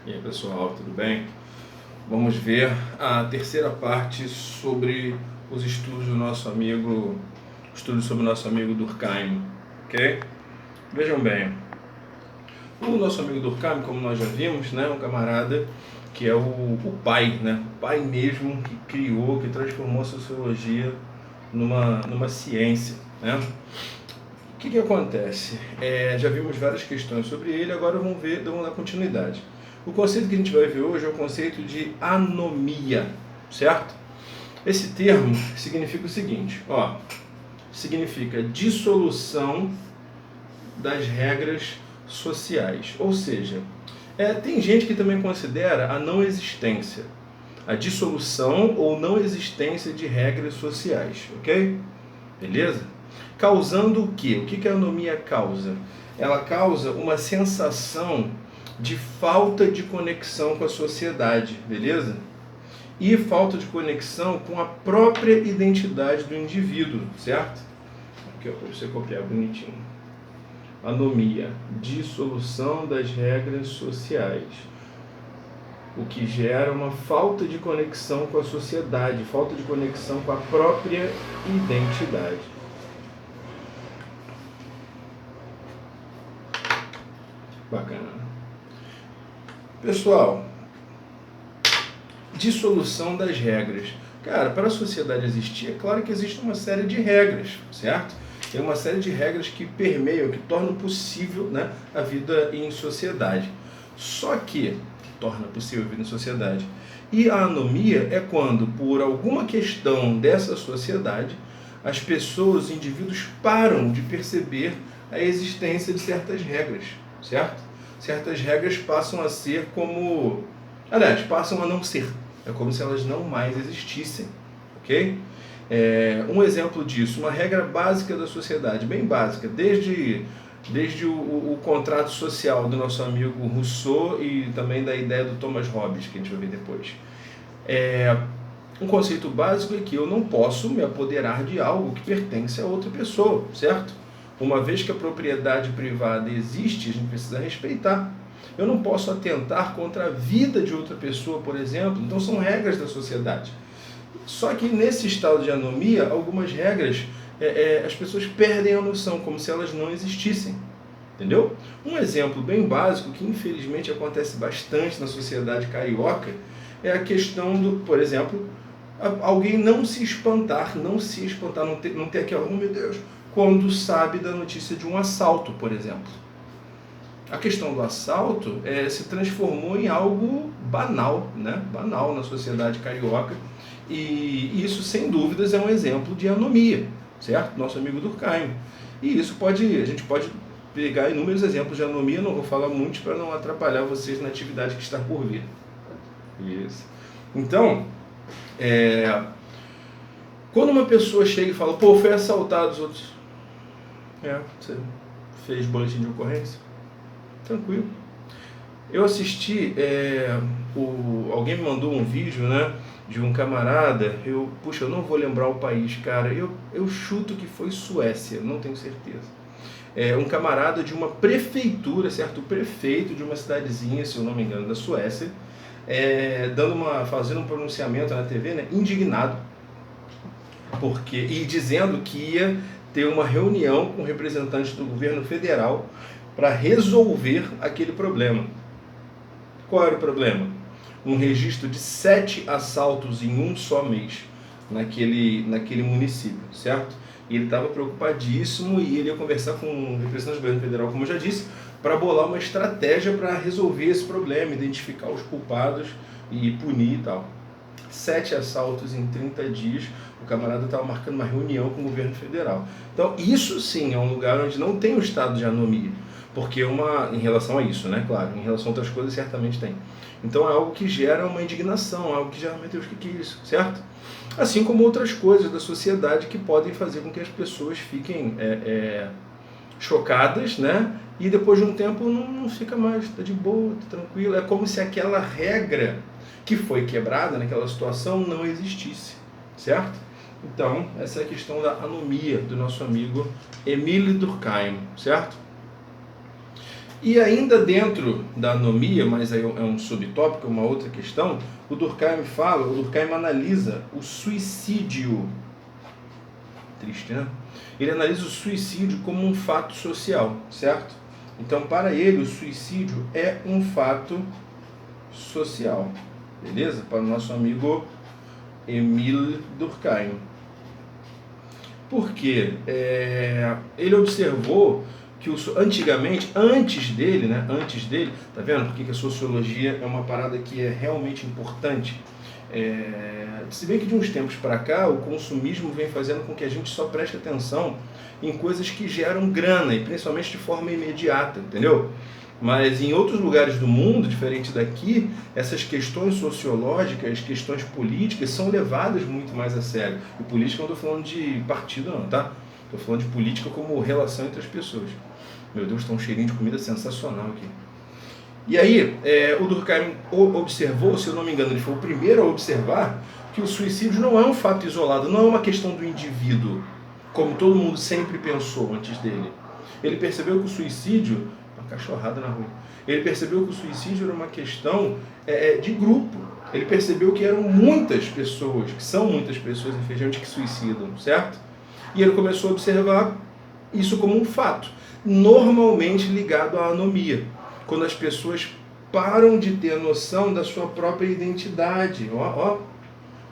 E aí pessoal, tudo bem? Vamos ver a terceira parte sobre os estudos sobre o nosso amigo Durkheim, ok? Vejam bem, o nosso amigo Durkheim, como nós já vimos, né, um camarada que é o pai, né, o pai mesmo que criou, que transformou a sociologia numa ciência, né? O que acontece? Já vimos várias questões sobre ele, agora vamos dar continuidade. O conceito que a gente vai ver hoje é o conceito de anomia, certo? Esse termo significa o seguinte, significa dissolução das regras sociais, ou seja, tem gente que também considera a não existência, a dissolução ou não existência de regras sociais, ok? Beleza? Causando o quê? O que a anomia causa? Ela causa uma sensação de falta de conexão com a sociedade, beleza? E falta de conexão com a própria identidade do indivíduo, certo? Aqui para você copiar bonitinho. Anomia, dissolução das regras sociais, o que gera uma falta de conexão com a sociedade, falta de conexão com a própria identidade. Bacana. Pessoal, dissolução das regras. Cara, para a sociedade existir, é claro que existe uma série de regras, certo? Tem uma série de regras que permeiam, que tornam possível, né, a vida em sociedade. Só que torna possível a vida em sociedade. E a anomia é quando, por alguma questão dessa sociedade, as pessoas, os indivíduos param de perceber a existência de certas regras, certo? Certas regras passam a ser como... Aliás, passam a não ser. É como se elas não mais existissem, ok? Um exemplo disso, uma regra básica da sociedade, bem básica, desde o contrato social do nosso amigo Rousseau e também da ideia do Thomas Hobbes, que a gente vai ver depois. Um conceito básico é que eu não posso me apoderar de algo que pertence a outra pessoa, certo? Uma vez que a propriedade privada existe, a gente precisa respeitar. Eu não posso atentar contra a vida de outra pessoa, por exemplo. Então são regras da sociedade. Só que nesse estado de anomia, algumas regras, as pessoas perdem a noção, como se elas não existissem. Entendeu? Um exemplo bem básico, que infelizmente acontece bastante na sociedade carioca, é a questão do, por exemplo, alguém não ter aquela, oh meu Deus, quando sabe da notícia de um assalto, por exemplo. A questão do assalto se transformou em algo banal, né? Banal na sociedade carioca, e isso, sem dúvidas, é um exemplo de anomia, certo? Nosso amigo Durkheim. E isso a gente pode pegar inúmeros exemplos de anomia, não vou falar muitos para não atrapalhar vocês na atividade que está por vir. Isso. Então, quando uma pessoa chega e fala, pô, foi assaltado, os outros... você fez boletim de ocorrência? Tranquilo. Eu assisti, alguém me mandou um vídeo, né, de um camarada, eu não vou lembrar o país, cara, eu chuto que foi Suécia, não tenho certeza. Um camarada de uma prefeitura, certo? O prefeito de uma cidadezinha, se eu não me engano, da Suécia, fazendo um pronunciamento na TV, né, indignado, e dizendo que ia ter uma reunião com representantes do governo federal para resolver aquele problema. Qual era o problema? Um registro de 7 assaltos em um só mês naquele município, certo? E ele estava preocupadíssimo e ele ia conversar com o representante do governo federal, como eu já disse, para bolar uma estratégia para resolver esse problema, identificar os culpados e punir e tal. 7 assaltos em 30 dias, o camarada estava marcando uma reunião com o governo federal. Então, isso sim é um lugar onde não tem um estado de anomia, porque em relação a isso, né, claro, em relação a outras coisas certamente tem. Então é algo que gera uma indignação, algo que gera, meu Deus, o que é isso, certo? Assim como outras coisas da sociedade que podem fazer com que as pessoas fiquem chocadas, né? E depois de um tempo não fica mais, está de boa, está tranquilo. É como se aquela regra que foi quebrada naquela situação não existisse, certo? Então, essa é a questão da anomia do nosso amigo Émile Durkheim, certo? E ainda dentro da anomia, mas aí é um subtópico, uma outra questão, o Durkheim analisa o suicídio. Triste, né? Ele analisa o suicídio como um fato social, certo? Então, para ele, o suicídio é um fato social, beleza? Para o nosso amigo Emile Durkheim. Por quê? Ele observou que antigamente, antes dele, tá vendo porque que a sociologia é uma parada que é realmente importante? Se bem que de uns tempos para cá, o consumismo vem fazendo com que a gente só preste atenção em coisas que geram grana, e principalmente de forma imediata, entendeu? Mas em outros lugares do mundo, diferente daqui, essas questões sociológicas, questões políticas, são levadas muito mais a sério. E política não estou falando de partido não, tá? Estou falando de política como relação entre as pessoas. Meu Deus, está um cheirinho de comida sensacional aqui. E aí, o Durkheim observou, se eu não me engano, ele foi o primeiro a observar que o suicídio não é um fato isolado, não é uma questão do indivíduo, como todo mundo sempre pensou antes dele. Ele percebeu que o suicídio... Uma cachorrada na rua. Ele percebeu que o suicídio era uma questão de grupo. Ele percebeu que eram muitas pessoas, que são muitas pessoas, infelizmente, que suicidam, certo? E ele começou a observar isso como um fato, normalmente ligado à anomia, quando as pessoas param de ter a noção da sua própria identidade.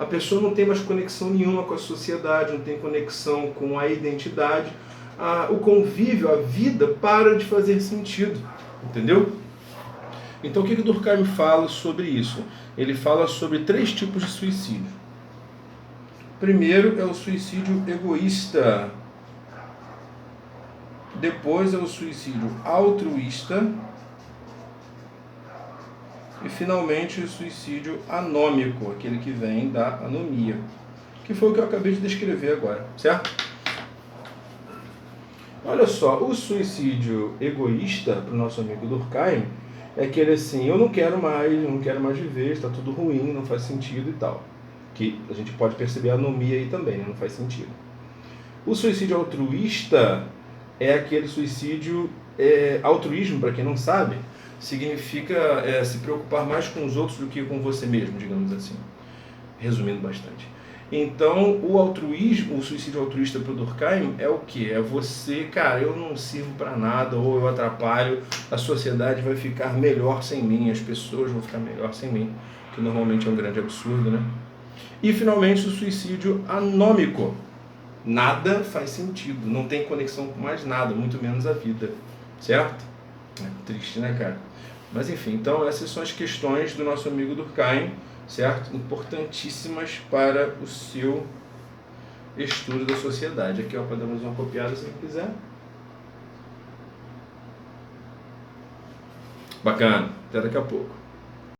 A pessoa não tem mais conexão nenhuma com a sociedade, não tem conexão com a identidade, o convívio, a vida para de fazer sentido, entendeu? Então o que Durkheim fala sobre isso? Ele fala sobre 3 tipos de suicídio. Primeiro é o suicídio egoísta, depois é o suicídio altruísta e finalmente o suicídio anômico, aquele que vem da anomia, que foi o que eu acabei de descrever agora, certo? Olha só, o suicídio egoísta, para o nosso amigo Durkheim, é aquele assim, eu não quero mais viver, está tudo ruim, não faz sentido e tal. Que a gente pode perceber a anomia aí também, né? Não faz sentido. O suicídio altruísta é aquele suicídio... altruísmo, para quem não sabe, significa se preocupar mais com os outros do que com você mesmo, digamos assim. Resumindo bastante. Então, o suicídio altruísta para o Durkheim é o que? É você, cara, eu não sirvo para nada, ou eu atrapalho, a sociedade vai ficar melhor sem mim, as pessoas vão ficar melhor sem mim, que normalmente é um grande absurdo, né? E, finalmente, o suicídio anômico. Nada faz sentido, não tem conexão com mais nada, muito menos a vida, certo? É triste, né, cara? Mas, enfim, então essas são as questões do nosso amigo Durkheim, certo? Importantíssimas para o seu estudo da sociedade. Aqui, ó, podemos dar uma copiada se quiser. Bacana. Até daqui a pouco.